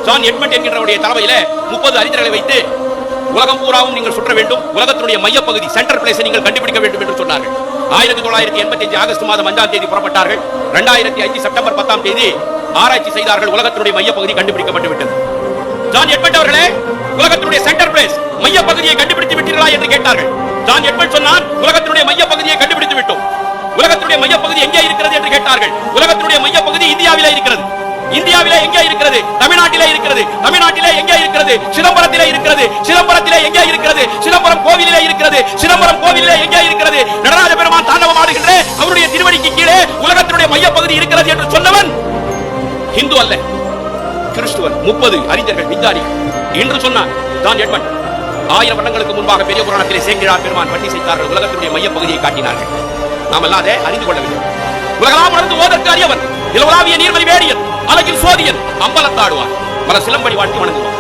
John Edmund என்கிறவருடைய தலைமையில 30 அறிஞர்களை வைத்து உலகம் பூராவும் நீங்கள் சுற்ற வேண்டும், உலகத்தினுடைய மையப்பகுதி சென்டர் பிளேஸை நீங்கள் கண்டுபிடிக்க வேண்டும் என்று சொன்னார்கள். 1985 ஆகஸ்ட் மாதம் 5ஆம் தேதி புறப்பட்டார்கள். 2005 செப்டம்பர் 10ஆம் தேதி ஆராய்ச்சி செய்தார்கள். உலகத்தினுடைய மையப்பகுதி கண்டுபிடிக்கப்பட்டு விட்டது. ஜான் எட்மண்ட் அவர்களே, உலகத்தினுடைய சென்டர் பிளேஸ் மையப்பகுதியை கண்டுபிடித்து விட்டீர்களா என்று கேட்டார்கள். ஜான் எட்மண்ட் சொன்னார், உலகத்தினுடைய மையப்பகுதியை கண்டுபிடித்து விட்டோம். உலகத்தினுடைய மையப்பகுதி எங்கே இருக்கிறது என்று கேட்டார்கள். உலகத்தினுடைய மையப்பகுதி இந்தியாவிலே இருக்கிறது. இந்தியாவிலே எங்கே இருக்கிறது? தமிழ்நாட்டிலே இருக்கிறது. தமிழ்நாட்டிலே எங்கே இருக்கிறது? சிதம்பரத்திலே இருக்கிறது. சிதம்பரத்திலே எங்கே இருக்கிறது? சிதம்பரம் கோவிலிலே இருக்கிறது. சிதம்பரம் கோவிலிலே எங்கே இருக்கிறது? நடராஜ பெருமான் தாண்டவம் ஆடுகின்ற அவருடைய திருவடிக்கு கீழே உலகத்தினுடைய மையப்பகுதி இருக்கிறது என்று சொன்னவன் இந்து அல்ல, கிறிஸ்துவன். 30 அறிஞர்கள் விஞ்ஞானிகள் என்று சொன்னார் ஜான் எட்மண்ட். 1000 வருடங்களுக்கு முன்பாக பெரிய புராணத்திலே சேக்கிழார் பெருமான் பட்டி செய்தார்கள். உலகத்தினுடைய மையப்பகுதியை காட்டினார்கள். நாம் எல்லாம் அதை அறிந்து கொள்ளவில்லை. உலகளாம் உணர்ந்து ஓதற்கு அறியவன், இலவலாவிய நீர்மலி வேடியன், அழகில் சோதியன், அம்பலத்தாடுவான், பல சிலம்படி வாழ்த்தி வணங்குவான்.